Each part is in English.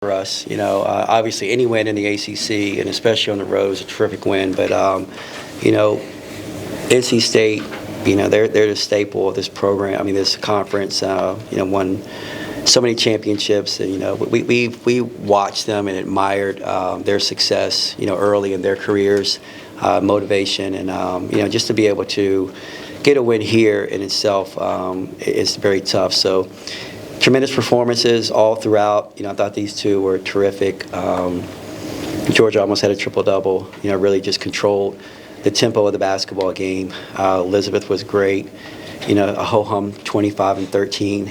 for us. Obviously any win in the ACC and especially on the road is a terrific win. But NC State, they're the staple of this program. I mean, this conference, won so many championships, and we watched them and admired their success, early in their careers, motivation, and just to be able to get a win here in itself is very tough. So tremendous performances all throughout. I thought these two were terrific. Georgia almost had a triple-double. Really just controlled the tempo of the basketball game. Elizabeth was great. A ho-hum 25 and 13,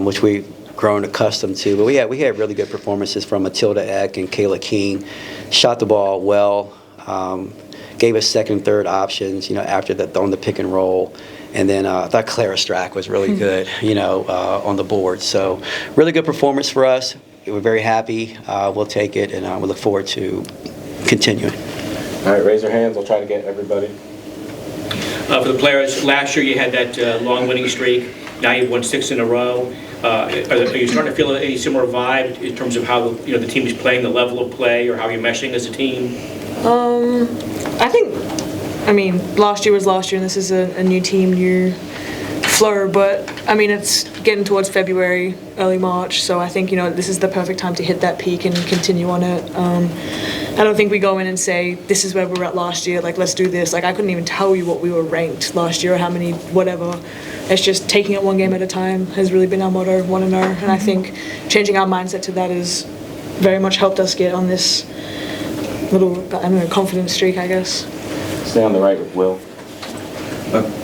which we've grown accustomed to. But we had really good performances from Matilda Eck and Kayla King. Shot the ball well. Gave us second and third options, after on the pick and roll. And then I thought Clara Strack was really good, on the board. So really good performance for us. We're very happy. We'll take it, and we look forward to continuing. All right, raise your hands. I'll try to get everybody. For the players, last year you had that long winning streak. Now you've won 6 in a row. Are you starting to feel any similar vibe in terms of how the team is playing, the level of play, or how you're meshing as a team? I mean, last year was last year, and this is a new team, new flow. But I mean, it's getting towards February, early March, so I think this is the perfect time to hit that peak and continue on it. I don't think we go in and say this is where we were at last year. Like, let's do this. Like, I couldn't even tell you what we were ranked last year or how many whatever. It's just taking it one game at a time has really been our motto, 1-0. And I think changing our mindset to that has very much helped us get on this little, confident streak, I guess. Stay on the right with Will.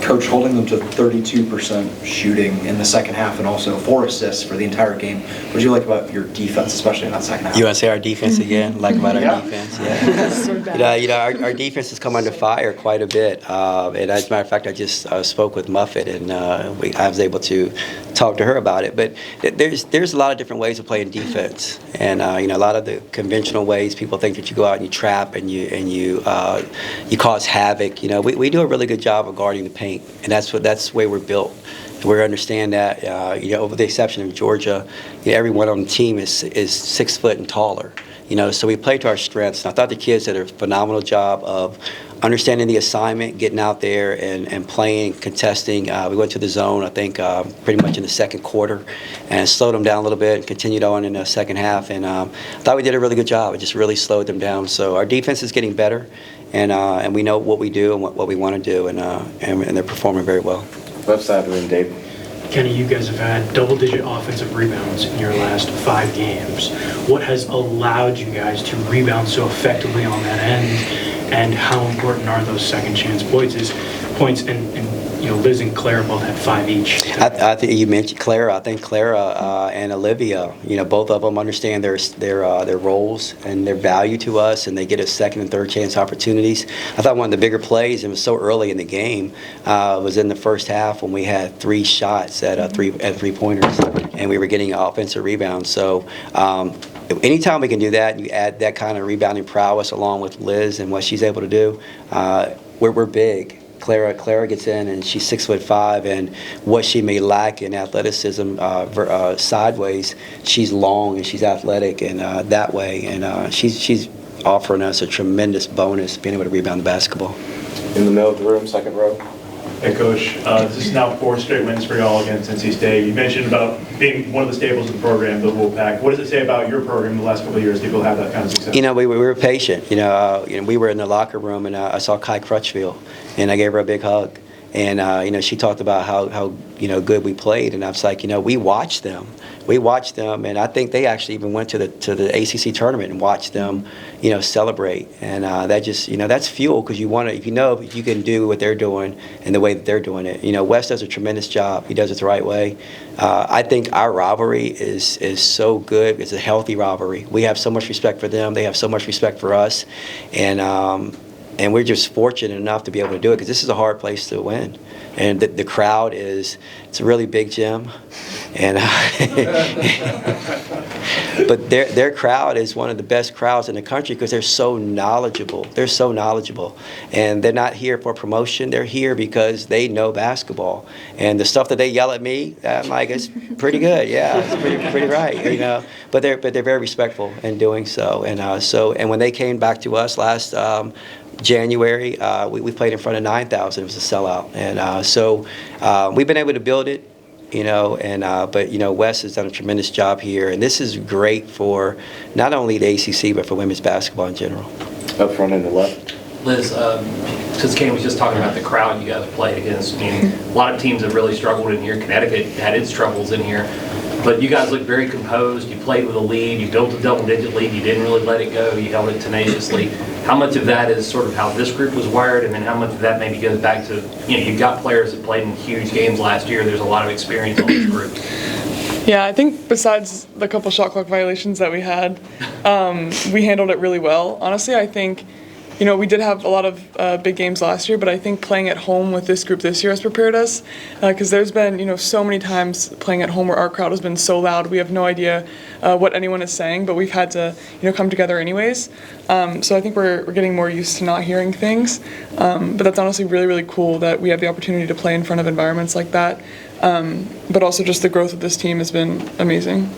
Coach, holding them to 32% shooting in the second half and also 4 assists for the entire game. What did you like about your defense, especially in that second half? You want to say our defense again? Like about our defense? Yeah. So bad. Our defense has come under fire quite a bit. And as a matter of fact, I just spoke with Muffet, and I was able to talk to her about it. But there's a lot of different ways of playing defense, and a lot of the conventional ways people think that you go out and you trap and you cause havoc. We do a really good job of guarding the paint, and that's the way we're built. We understand that, over the exception of Georgia, everyone on the team is 6 foot and taller. So we play to our strengths. And I thought the kids did a phenomenal job of understanding the assignment, getting out there and playing, contesting. We went to the zone, I think, pretty much in the second quarter, and slowed them down a little bit and continued on in the second half. And I thought we did a really good job. It just really slowed them down. So our defense is getting better, and we know what we do and what we want to do, and they're performing very well. Left side of the room, Dave. Kenny, you guys have had double-digit offensive rebounds in your last 5 games. What has allowed you guys to rebound so effectively on that end, and how important are those second chance points? And Liz and Claire both had 5 each. I think you mentioned Clara. I think Clara and Olivia, both of them understand their roles and their value to us, and they get us second and third chance opportunities. I thought one of the bigger plays, and it was so early in the game, was in the first half when we had 3 shots at three-pointers, and we were getting offensive rebounds. So anytime we can do that, and you add that kind of rebounding prowess along with Liz and what she's able to do, we're big. Clara gets in, and she's 6'5", and what she may lack in athleticism sideways, she's long and she's athletic, and that way, and she's offering us a tremendous bonus being able to rebound the basketball. In the middle of the room, second row. Hey, Coach. This is now 4 straight wins for y'all against NC State. You mentioned about being one of the staples of the program, the Wolfpack. What does it say about your program in the last couple of years? People have that kind of success. We were patient. We were in the locker room, and I saw Kai Crutchfield, and I gave her a big hug. And she talked about how good we played, and I was like, we watched them. We watched them, and I think they actually even went to the ACC tournament and watched them, celebrate. And that just, that's fuel, because you want to, if you can do what they're doing and the way that they're doing it. Wes does a tremendous job. He does it the right way. I think our rivalry is so good. It's a healthy rivalry. We have so much respect for them. They have so much respect for us, and we're just fortunate enough to be able to do it, because this is a hard place to win. And the crowd is It's a really big gym, and but their crowd is one of the best crowds in the country because they're so knowledgeable. They're so knowledgeable, and they're not here for promotion. They're here because they know basketball, and the stuff that they yell at me, I'm like, it's pretty good. Yeah, it's pretty right, you know. But they're very respectful in doing so, and when they came back to us last January, we played in front of 9,000. It was a sellout, and so we've been able to build it. You know, but you know, Wes has done a tremendous job here, and this is great for not only the ACC but for women's basketball in general. Up front in the left. Liz, since Kane was just talking about the crowd you guys played against, I mean, a lot of teams have really struggled in here. Connecticut had its struggles in here, but you guys looked very composed. You played with a lead. You built a double-digit lead. You didn't really let it go. You held it tenaciously. How much of that is sort of how this group was wired, and then how much of that maybe goes back to, you know, you've got players that played in huge games last year. There's a lot of experience on this group. Yeah, I think besides the couple shot clock violations that we had, we handled it really well. Honestly, I think, you know, we did have a lot of big games last year, but I think playing at home with this group this year has prepared us, because there's been, you know, so many times playing at home where our crowd has been so loud, we have no idea what anyone is saying, but we've had to, you know, come together anyways. So I think we're getting more used to not hearing things, but that's honestly really, really cool that we have the opportunity to play in front of environments like that. But also just the growth of this team has been amazing.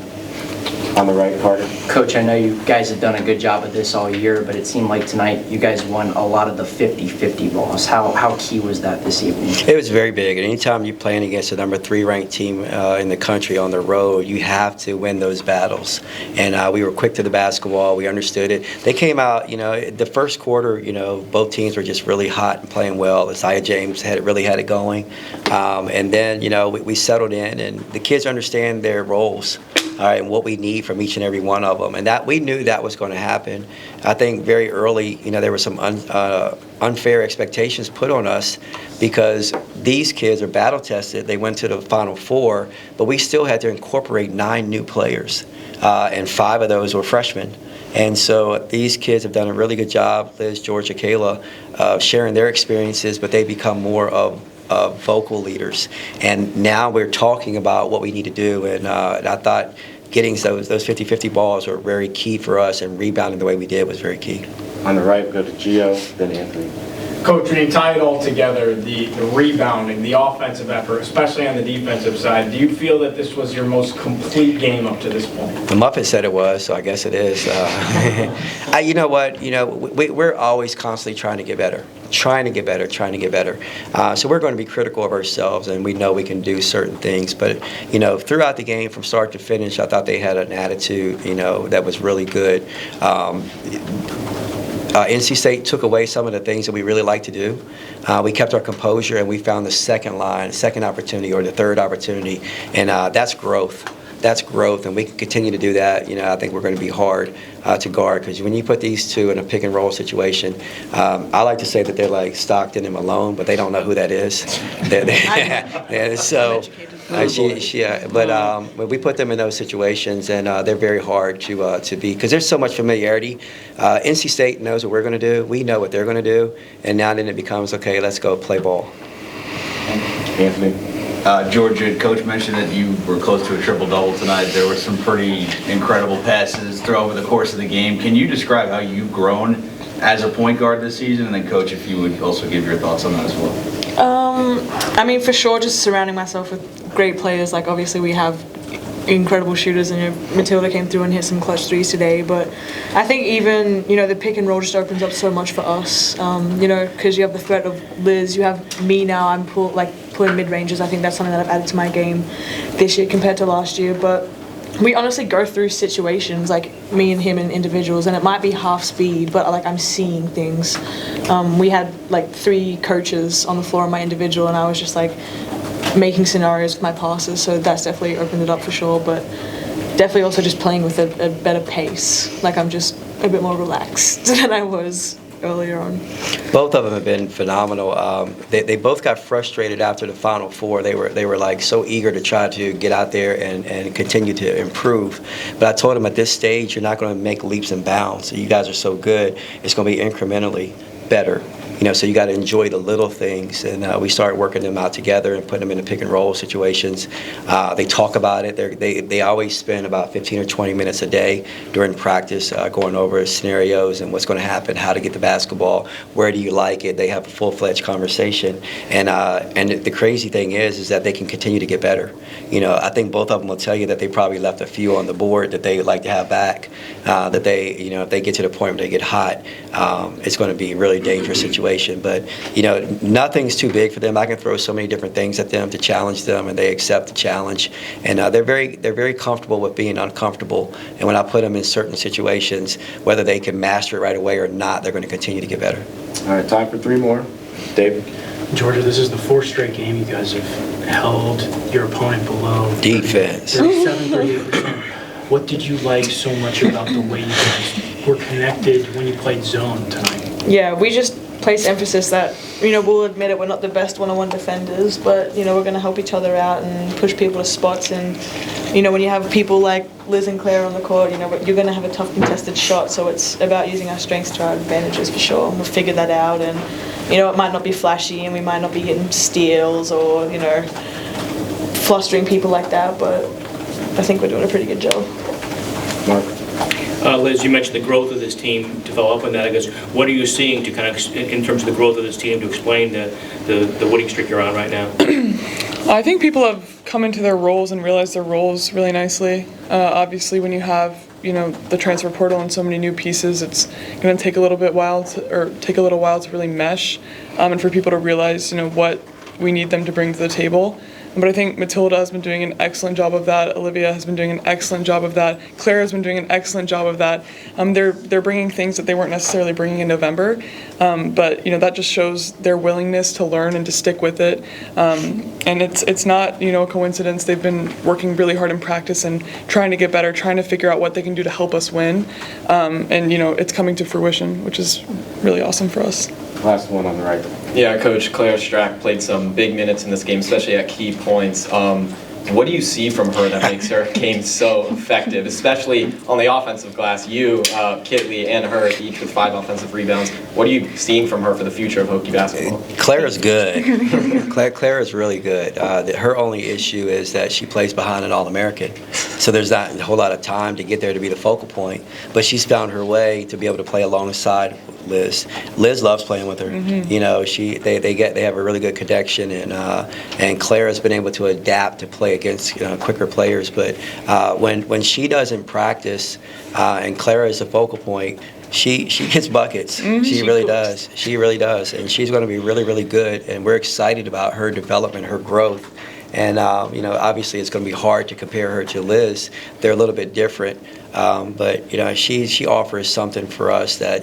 On the right, Carter. Coach, I know you guys have done a good job of this all year, but it seemed like tonight you guys won a lot of the 50-50 balls. How key was that this evening? It was very big. And anytime you're playing against a number 3 ranked team in the country on the road, you have to win those battles. And we were quick to the basketball. We understood it. They came out, you know, the first quarter, you know, both teams were just really hot and playing well. Isaiah James really had it going. And then, you know, we settled in, and the kids understand their roles. All right, and what we need from each and every one of them. And that we knew that was going to happen. I think very early, you know, there were some unfair expectations put on us because these kids are battle tested. They went to the Final Four, but we still had to incorporate 9 new players, and 5 of those were freshmen. And so these kids have done a really good job, Liz, Georgia, Kayla, sharing their experiences, but they become more of vocal leaders. And now we're talking about what we need to do. And I thought getting those 50-50 balls were very key for us, and rebounding the way we did was very key. On the right, we go to Gio, then Anthony. Coach, when you tie it all together, the rebounding, the offensive effort, especially on the defensive side, do you feel that this was your most complete game up to this point? The Muppet said it was, so I guess it is. You know what? You know, we're always constantly trying to get better. Trying to get better. So we're going to be critical of ourselves, and we know we can do certain things. But, you know, throughout the game, from start to finish, I thought they had an attitude, you know, that was really good. NC State took away some of the things that we really like to do. We kept our composure, and we found the second opportunity, or the third opportunity, and that's growth. That's growth, and we can continue to do that. You know, I think we're going to be hard to guard, because when you put these two in a pick and roll situation, I like to say that they're like Stockton and Malone, but they don't know who that is. And so, but we put them in those situations, and they're very hard to be, because there's so much familiarity. NC State knows what we're going to do. We know what they're going to do, and now then it becomes, okay, let's go play ball. Anthony. Georgia, Coach mentioned that you were close to a triple-double tonight. There were some pretty incredible passes throughout over the course of the game. Can you describe how you've grown as a point guard this season? And then, Coach, if you would also give your thoughts on that as well. I mean, for sure, just surrounding myself with great players. Like, obviously, we have incredible shooters, and Matilda came through and hit some clutch threes today. But I think even, you know, the pick and roll just opens up so much for us, you know, because you have the threat of Liz, you have me now, I'm pulling mid-ranges. I think that's something that I've added to my game this year compared to last year. But we honestly go through situations, like me and him in individuals, and it might be half speed, but like I'm seeing things. We had like 3 coaches on the floor in my individual, and I was just like making scenarios with my passes, so that's definitely opened it up for sure. But definitely also just playing with a better pace. Like I'm just a bit more relaxed than I was earlier on. Both of them have been phenomenal. They both got frustrated after the Final Four. They were like so eager to try to get out there and continue to improve. But I told them at this stage, you're not going to make leaps and bounds. You guys are so good. It's going to be incrementally better. So you got to enjoy the little things. And we started working them out together and putting them in the pick and roll situations. They talk about it. They always spend about 15 or 20 minutes a day during practice going over scenarios and what's going to happen, how to get the basketball, where do you like it. They have a full-fledged conversation. And the crazy thing is that they can continue to get better. I think both of them will tell you that they probably left a few on the board that they would like to have back, that they, if they get to the point where they get hot, it's going to be a really dangerous situation. But, nothing's too big for them. I can throw so many different things at them to challenge them, and they accept the challenge. And they're very comfortable with being uncomfortable. And when I put them in certain situations, whether they can master it right away or not, they're going to continue to get better. All right, time for 3 more. David? Georgia, this is the 4th straight game you guys have held your opponent below Defense. 37-38%. What did you like so much about the way you guys were connected when you played zone tonight? Yeah, we just place emphasis that, we'll admit it, we're not the best one-on-one defenders, but, we're going to help each other out and push people to spots. And, when you have people like Liz and Claire on the court, you're going to have a tough contested shot, so it's about using our strengths to our advantages for sure. We've figured that out, and, it might not be flashy and we might not be getting steals or, flustering people like that, but I think we're doing a pretty good job. Mark? Liz, you mentioned the growth of this team. To follow up on that, I guess, what are you seeing to kind of, in terms of the growth of this team, to explain the winning streak you're on right now? I think people have come into their roles and realized their roles really nicely. Obviously, when you have the transfer portal and so many new pieces, it's going to take a little while to really mesh, and for people to realize what we need them to bring to the table. But I think Matilda has been doing an excellent job of that. Olivia has been doing an excellent job of that. Claire has been doing an excellent job of that. They're bringing things that they weren't necessarily bringing in November, but that just shows their willingness to learn and to stick with it. And it's not a coincidence. They've been working really hard in practice and trying to get better, trying to figure out what they can do to help us win. And it's coming to fruition, which is really awesome for us. Last one on the right. Yeah, Coach, Claire Strack played some big minutes in this game, especially at key points. What do you see from her that makes her game so effective, especially on the offensive glass? You, Kitley, and her each with 5 offensive rebounds. What are you seeing from her for the future of Hokie basketball? Claire is good. Claire is really good. Her only issue is that she plays behind an All-American, so there's not a whole lot of time to get there to be the focal point. But she's found her way to be able to play alongside Liz. Liz loves playing with her. They have a really good connection, and Claire has been able to adapt to play against quicker players. But when she doesn't practice, and Claire is the focal point, she gets buckets. She really does. She really does, and she's going to be really, really good. And we're excited about her development, her growth. And obviously it's going to be hard to compare her to Liz. They're a little bit different. But she offers something for us that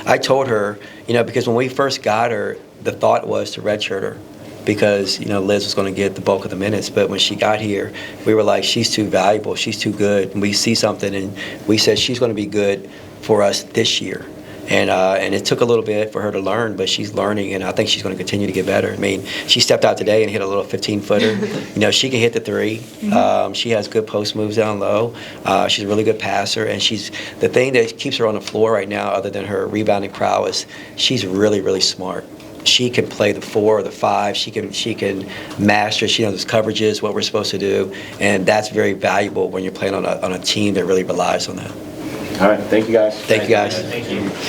I told her because when we first got her, the thought was to redshirt her because Liz was going to get the bulk of the minutes. But when she got here, we were like, she's too valuable, she's too good, and we see something, and we said she's going to be good for us this year. And it took a little bit for her to learn, but she's learning, and I think she's going to continue to get better. I mean, she stepped out today and hit a little 15-footer. She can hit the 3. She has good post moves down low. She's a really good passer, and the thing that keeps her on the floor right now, other than her rebounding prowess, she's really, really smart. She can play the 4 or the 5. She can master. She knows coverages, what we're supposed to do, and that's very valuable when you're playing on a team that really relies on that. All right, thank you guys. Thank you guys. Thank you.